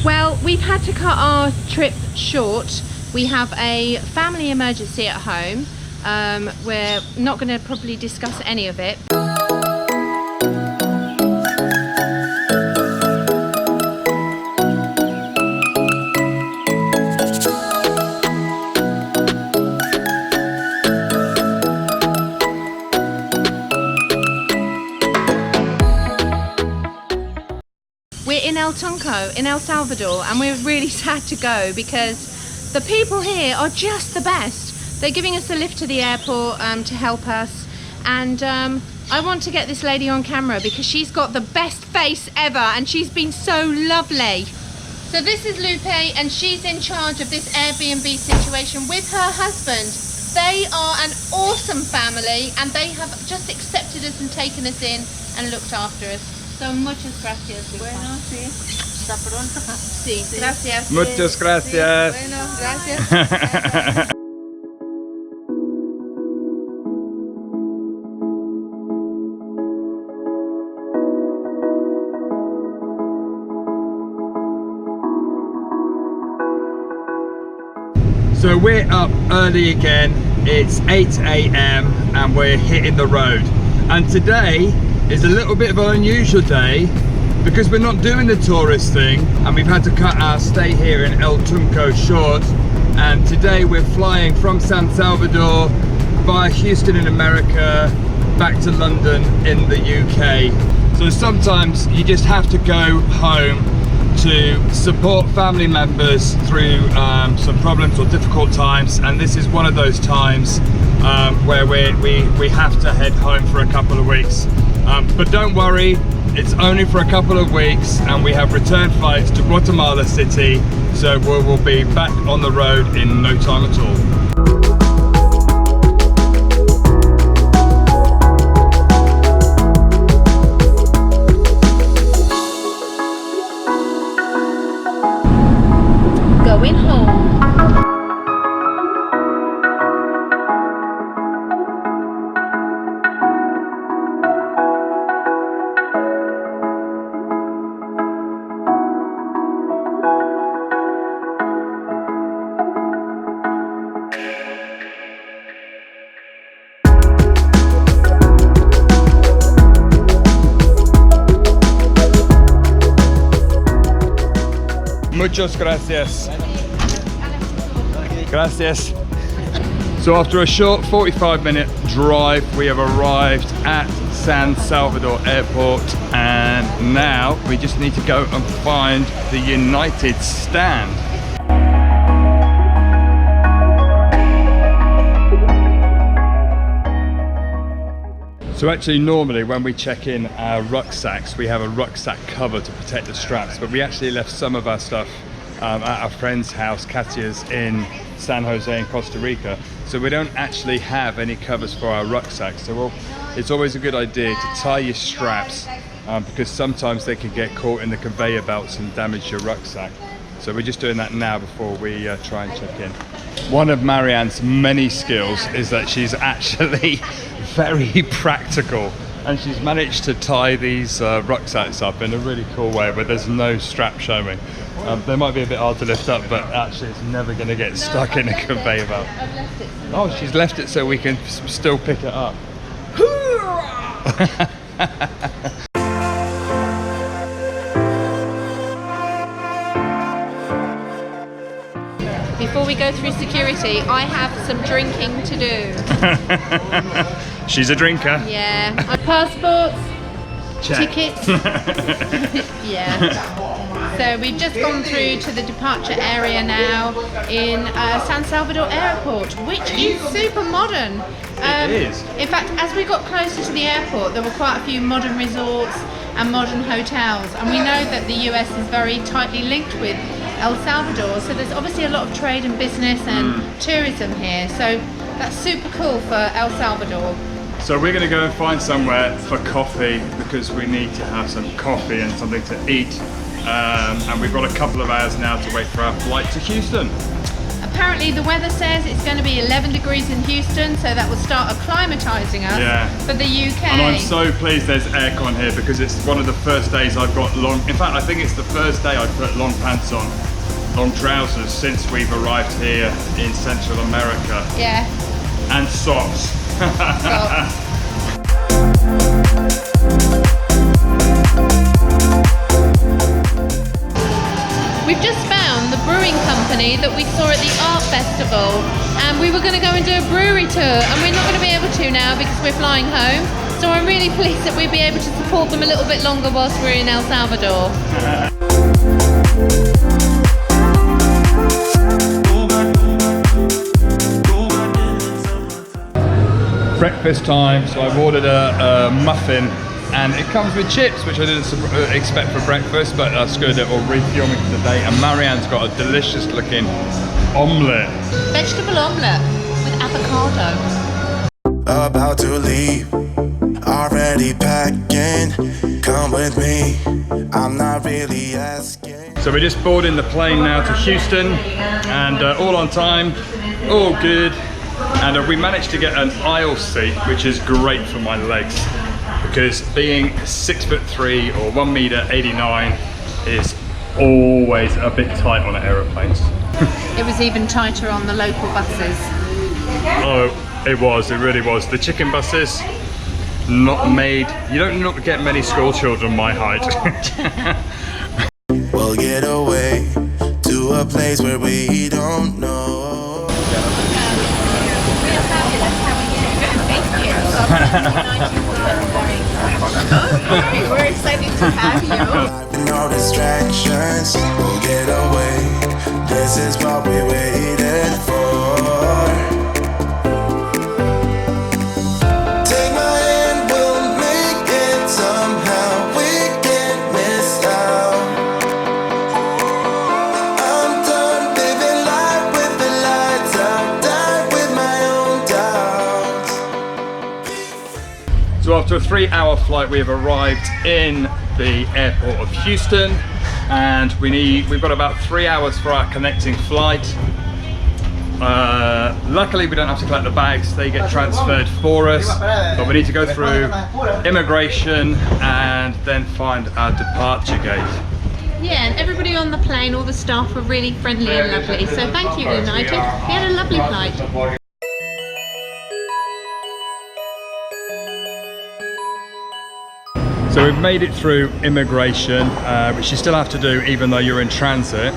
Well, we've had to cut our trip short. We have a family emergency at home. We're not going to probably discuss any of it. We're in El Tunco in El Salvador, and we're really sad to go because the people here are just the best. They're giving us a lift to the airport to help us, and I want to get this lady on camera because she's got the best face ever and she's been so lovely. So this is Lupe, and she's in charge of this Airbnb situation with her husband. They are an awesome family and they have just accepted us and taken us in and looked after us. So muchas gracias. Bueno, sí. Hasta pronto. Sí, gracias. Muchas gracias. Sí. Bueno, gracias. So we're up early again. It's 8 AM and we're hitting the road. And today is a little bit of an unusual day because we're not doing the tourist thing and we've had to cut our stay here in El Tunco short. And today we're flying from San Salvador via Houston in America back to London in the UK. So sometimes you just have to go home to support family members through some problems or difficult times, and this is one of those times where we have to head home for a couple of weeks. But don't worry, it's only for a couple of weeks and we have return flights to Guatemala City, so we'll be back on the road in no time at all. Going home. Muchas gracias. Gracias. So after a short 45-minute drive, we have arrived at San Salvador Airport, and now we just need to go and find the United stand. So actually normally when we check in our rucksacks, we have a rucksack cover to protect the straps, but we actually left some of our stuff at our friend's house, Katia's, in San Jose in Costa Rica. So we don't actually have any covers for our rucksacks. So it's always a good idea to tie your straps because sometimes they can get caught in the conveyor belts and damage your rucksack. So we're just doing that now before we try and check in. One of Marianne's many skills is that she's actually very practical, and she's managed to tie these rucksacks up in a really cool way where there's no strap showing. They might be a bit hard to lift up, but actually it's never going to get stuck in a conveyor belt. Oh, she's left it so we can still pick it up. Before we go through security, I have some drinking to do. She's a drinker. Yeah. My passports, Check. tickets. Yeah. So we've just gone through to the departure area now in San Salvador Airport, which is super modern. It is. In fact, as we got closer to the airport, there were quite a few modern resorts and modern hotels, and we know that the US is very tightly linked with El Salvador, so there's obviously a lot of trade and business and tourism here, so that's super cool for El Salvador. So we're going to go and find somewhere for coffee because we need to have some coffee and something to eat. And we've got a couple of hours now to wait for our flight to Houston. Apparently the weather says it's going to be 11 degrees in Houston, so that will start acclimatizing us for the UK. And I'm so pleased there's aircon here because it's one of the first days I've got long, in fact I think it's the first day I've put long pants on, long trousers since we've arrived here in Central America. Yeah. And socks. We've just found the brewing company that we saw at the art festival, and we were going to go and do a brewery tour, and we're not going to be able to now because we're flying home. So I'm really pleased that we'll be able to support them a little bit longer whilst we're in El Salvador. Breakfast time, so I've ordered a muffin and it comes with chips, which I didn't expect for breakfast, but that's good, it will refuel me for the day. And Marianne's got a delicious looking omelette. Vegetable omelette with avocado. About to leave, already packing, come with me, I'm not really asking. So we're just boarding the plane now to Houston, and all on time, all good. And we managed to get an aisle seat, which is great for my legs, because being 6'3" or 1m89 is always a bit tight on aeroplanes. It was even tighter on the local buses. Oh, it really was. The chicken buses, not made, you don't get many school children my height. We'll get away to a place where we don't know. We're excited to have you. No distractions, we'll get away. This is what we waited for. Take my hand, we'll make it somehow. We can't miss out. I'm done living life with the lights out. Die with my own doubts. So after a 3-hour flight, we have arrived in the airport of Houston, and we've got about 3 hours for our connecting flight. Luckily we don't have to collect the bags, they get transferred for us, but we need to go through immigration and then find our departure gate. Yeah, and everybody on the plane, all the staff were really friendly and lovely, so thank you United. We had a lovely flight. So we've made it through immigration, which you still have to do even though you're in transit.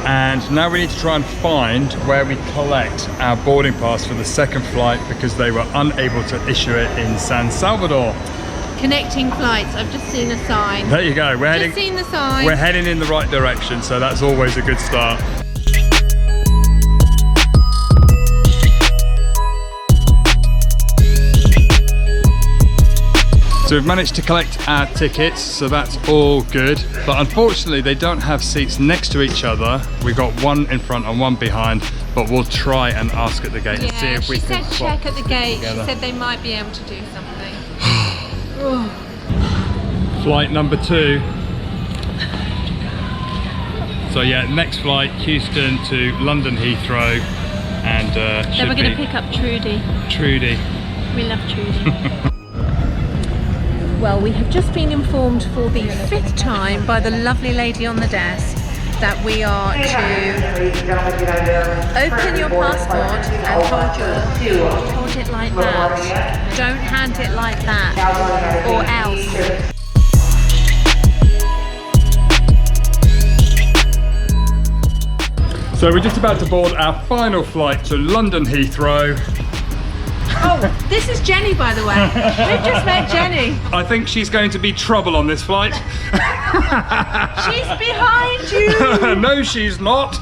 And now we need to try and find where we collect our boarding pass for the second flight because they were unable to issue it in San Salvador. Connecting flights, I've just seen a sign. There you go, Just seen the sign. we're heading in the right direction, so that's always a good start. So we've managed to collect our tickets, so that's all good. But unfortunately, they don't have seats next to each other. We've got one in front and one behind, but we'll try and ask at the gate and see if we can she said swap check at the gate. together. She said they might be able to do something. Flight number 2. So yeah, next flight, Houston to London Heathrow, and Then we're going to pick up Trudy. Trudy. We love Trudy. Well, we have just been informed for the 5th time by the lovely lady on the desk that we are to open your passport and hold it like that. Don't hand it like that, or else. So we're just about to board our final flight to London Heathrow. Oh, this is Jenny, by the way. We've just met Jenny. I think she's going to be trouble on this flight. She's behind you. No, she's not.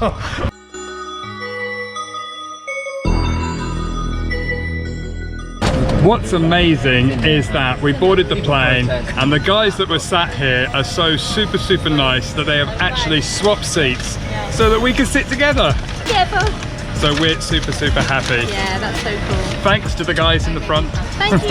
What's amazing is that we boarded the plane and the guys that were sat here are so super nice that they have actually swapped seats so that we can sit together. Together. So we're super happy. Yeah, that's so cool. Thanks to the guys in the front. Thank you.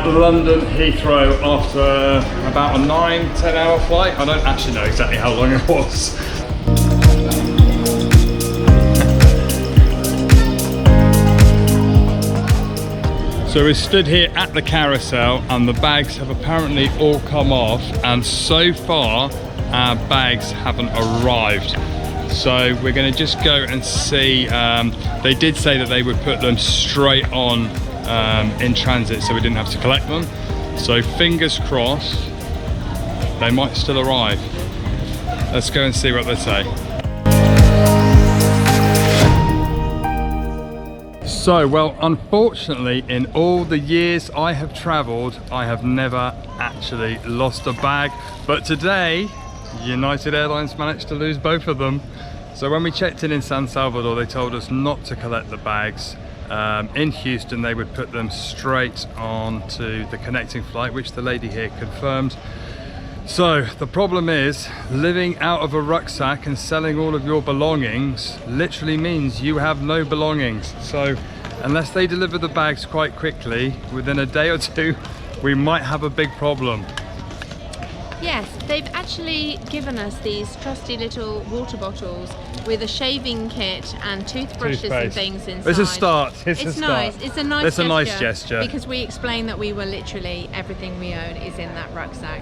London Heathrow after about a 9-10 hour flight. I don't actually know exactly how long it was. So we stood here at the carousel and the bags have apparently all come off, and so far our bags haven't arrived. So we're going to just go and see. They did say that they would put them straight on in transit, so we didn't have to collect them. So fingers crossed they might still arrive. Let's go and see what they say. So, well, unfortunately, in all the years I have traveled, I have never actually lost a bag. But today, United Airlines managed to lose both of them. So when we checked in San Salvador, they told us not to collect the bags. In Houston, they would put them straight on to the connecting flight, which the lady here confirmed. So the problem is, living out of a rucksack and selling all of your belongings literally means you have no belongings. So unless they deliver the bags quite quickly, within a day or two, we might have a big problem. Yes, they've actually given us these trusty little water bottles with a shaving kit and toothbrushes and things inside. It's a start. It's nice. It's a nice gesture. Because we explained that we were literally, everything we own is in that rucksack.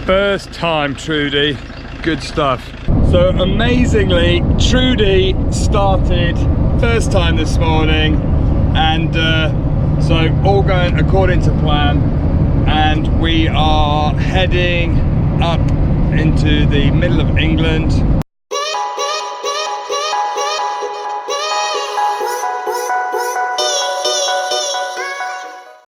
First time, Trudy. Good stuff. So amazingly, Trudy started first time this morning, and so all going according to plan, and we are heading up into the middle of England